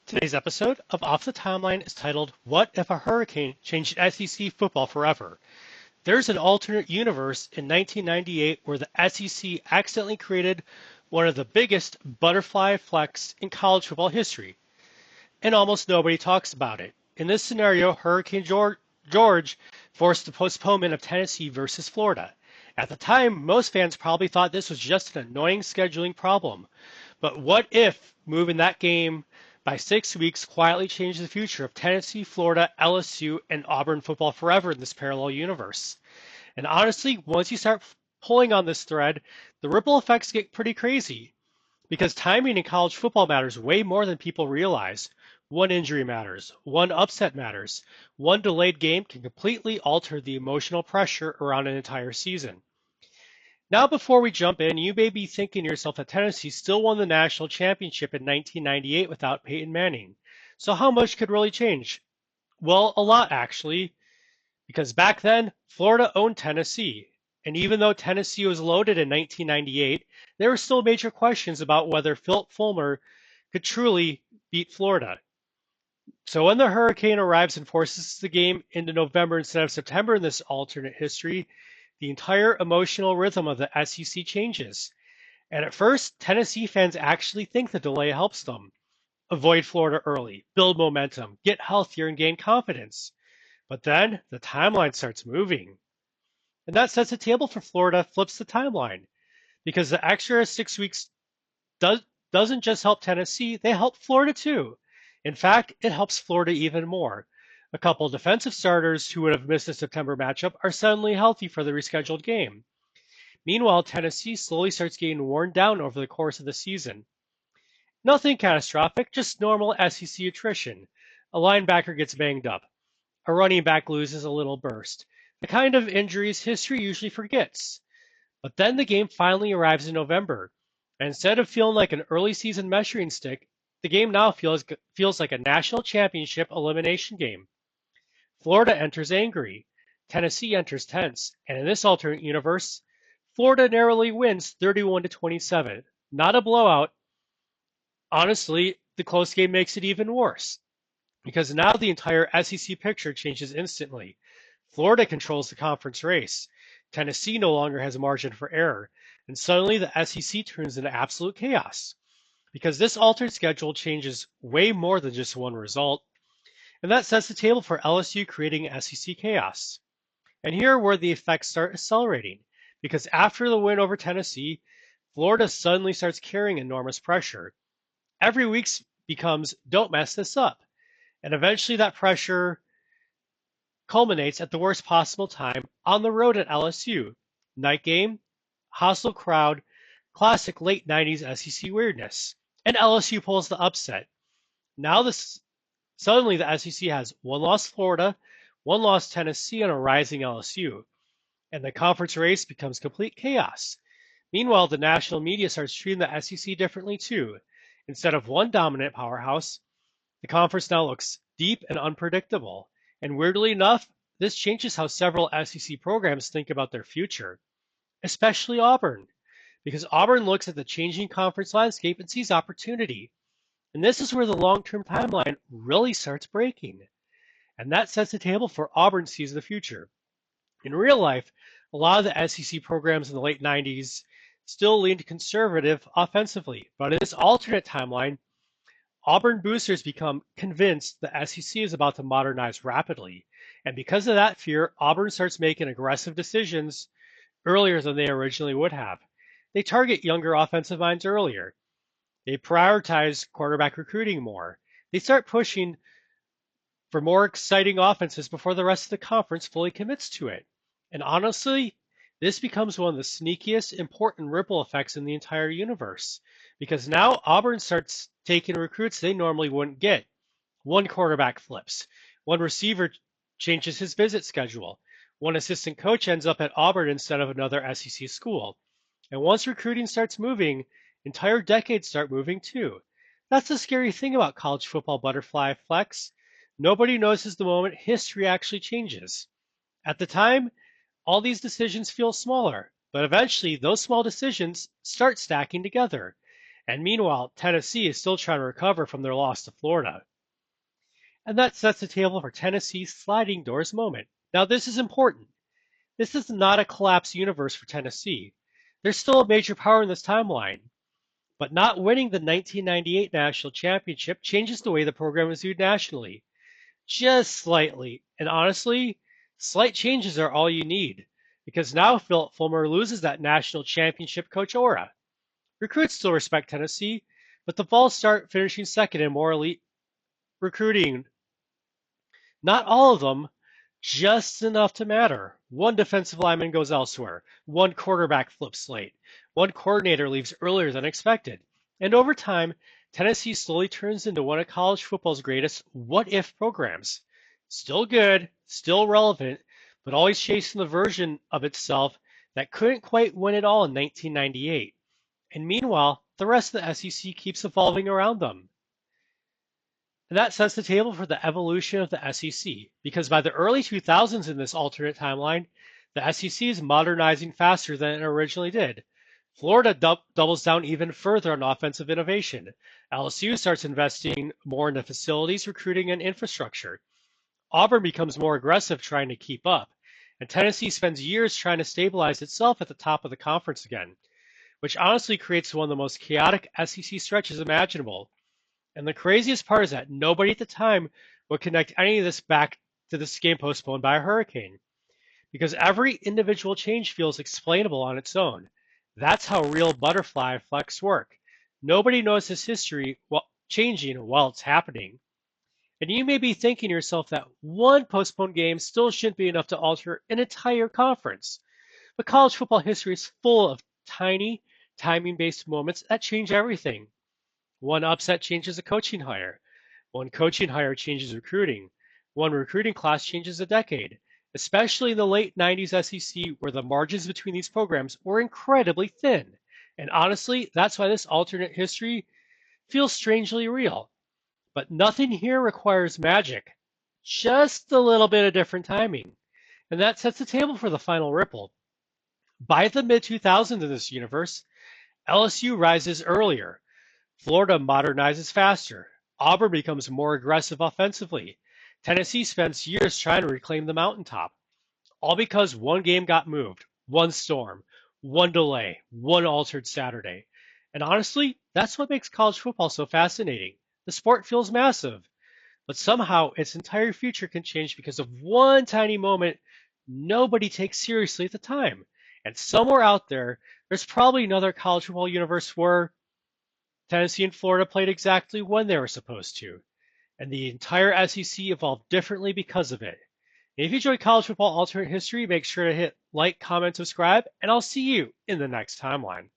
Today's episode of Off the Timeline is titled, What If a Hurricane Changed SEC Football Forever? There's an alternate universe in 1998 where the SEC accidentally created one of the biggest butterfly effects in college football history, and almost nobody talks about it. In this scenario, Hurricane George forced the postponement of Tennessee versus Florida. At the time, most fans probably thought this was just an annoying scheduling problem. But what if moving that game by 6 weeks quietly changed the future of Tennessee, Florida, LSU, and Auburn football forever in this parallel universe? And honestly, once you start pulling on this thread, the ripple effects get pretty crazy because timing in college football matters way more than people realize. One injury matters, one upset matters, one delayed game can completely alter the emotional pressure around an entire season. Now, before we jump in, you may be thinking to yourself that Tennessee still won the national championship in 1998 without Peyton Manning. So how much could really change? Well, a lot actually, because back then, Florida owned Tennessee. And even though Tennessee was loaded in 1998, there were still major questions about whether Phil Fulmer could truly beat Florida. So when the hurricane arrives and forces the game into November instead of September in this alternate history, the entire emotional rhythm of the SEC changes. And at first, Tennessee fans actually think the delay helps them avoid Florida early, build momentum, get healthier, and gain confidence. But then the timeline starts moving. And that sets the table for Florida, flips the timeline. Because the extra 6 weeks doesn't just help Tennessee, they help Florida too. In fact, it helps Florida even more. A couple defensive starters who would have missed the September matchup are suddenly healthy for the rescheduled game. Meanwhile, Tennessee slowly starts getting worn down over the course of the season. Nothing catastrophic, just normal SEC attrition. A linebacker gets banged up. A running back loses a little burst. The kind of injuries history usually forgets. But then the game finally arrives in November. And instead of feeling like an early season measuring stick, the game now feels like a national championship elimination game. Florida enters angry. Tennessee enters tense. And in this alternate universe, Florida narrowly wins 31 to 27. Not a blowout. Honestly, the close game makes it even worse because now the entire SEC picture changes instantly. Florida controls the conference race. Tennessee no longer has a margin for error. And suddenly the SEC turns into absolute chaos because this altered schedule changes way more than just one result. And that sets the table for LSU creating SEC chaos. And here where the effects start accelerating because after the win over Tennessee, Florida suddenly starts carrying enormous pressure. Every week becomes don't mess this up. And eventually that pressure culminates at the worst possible time on the road at LSU. Night game, hostile crowd, classic late 90s SEC weirdness. And LSU pulls the upset. Now suddenly the SEC has one loss Florida, one loss Tennessee, and a rising LSU. And the conference race becomes complete chaos. Meanwhile, the national media starts treating the SEC differently too. Instead of one dominant powerhouse, the conference now looks deep and unpredictable. And weirdly enough, this changes how several SEC programs think about their future, especially Auburn, because Auburn looks at the changing conference landscape and sees opportunity. And this is where the long-term timeline really starts breaking. And that sets the table for Auburn's sees the future. In real life, a lot of the SEC programs in the late 90s still leaned conservative offensively, but in this alternate timeline, Auburn boosters become convinced the SEC is about to modernize rapidly. And because of that fear, Auburn starts making aggressive decisions earlier than they originally would have. They target younger offensive minds earlier. They prioritize quarterback recruiting more. They start pushing for more exciting offenses before the rest of the conference fully commits to it. And honestly, this becomes one of the sneakiest important ripple effects in the entire universe. Because now Auburn starts taking recruits they normally wouldn't get. One quarterback flips. One receiver changes his visit schedule. One assistant coach ends up at Auburn instead of another SEC school. And once recruiting starts moving, entire decades start moving too. That's the scary thing about college football butterfly effects. Nobody notices the moment history actually changes. At the time, all these decisions feel smaller, but eventually those small decisions start stacking together. And meanwhile, Tennessee is still trying to recover from their loss to Florida. And that sets the table for Tennessee's sliding doors moment. Now, this is important. This is not a collapsed universe for Tennessee. There's still a major power in this timeline. But not winning the 1998 national championship changes the way the program is viewed nationally. Just slightly. And honestly, slight changes are all you need. Because now Philip Fulmer loses that national championship coach aura. Recruits still respect Tennessee, but the Vols start finishing second in more elite recruiting. Not all of them, just enough to matter. One defensive lineman goes elsewhere. One quarterback flips late. One coordinator leaves earlier than expected. And over time, Tennessee slowly turns into one of college football's greatest what-if programs. Still good, still relevant, but always chasing the version of itself that couldn't quite win it all in 1998. And meanwhile, the rest of the SEC keeps evolving around them. And that sets the table for the evolution of the SEC, because by the early 2000s in this alternate timeline, the SEC is modernizing faster than it originally did. Florida doubles down even further on offensive innovation. LSU starts investing more into facilities, recruiting, and infrastructure. Auburn becomes more aggressive trying to keep up. And Tennessee spends years trying to stabilize itself at the top of the conference again, which honestly creates one of the most chaotic SEC stretches imaginable. And the craziest part is that nobody at the time would connect any of this back to this game postponed by a hurricane, because every individual change feels explainable on its own. That's how real butterfly effects work. Nobody knows this history changing while it's happening. And you may be thinking to yourself that one postponed game still shouldn't be enough to alter an entire conference. But college football history is full of tiny, timing-based moments that change everything. One upset changes a coaching hire. One coaching hire changes recruiting. One recruiting class changes a decade, especially in the late 90s SEC where the margins between these programs were incredibly thin. And honestly, that's why this alternate history feels strangely real. But nothing here requires magic, just a little bit of different timing. And that sets the table for the final ripple. By the mid 2000s in this universe, LSU rises earlier. Florida modernizes faster. Auburn becomes more aggressive offensively. Tennessee spends years trying to reclaim the mountaintop. All because one game got moved, one storm, one delay, one altered Saturday. And honestly, that's what makes college football so fascinating. The sport feels massive, but somehow its entire future can change because of one tiny moment nobody takes seriously at the time. And somewhere out there, there's probably another college football universe where Tennessee and Florida played exactly when they were supposed to, and the entire SEC evolved differently because of it. If you enjoy college football alternate history, make sure to hit like, comment, subscribe, and I'll see you in the next timeline.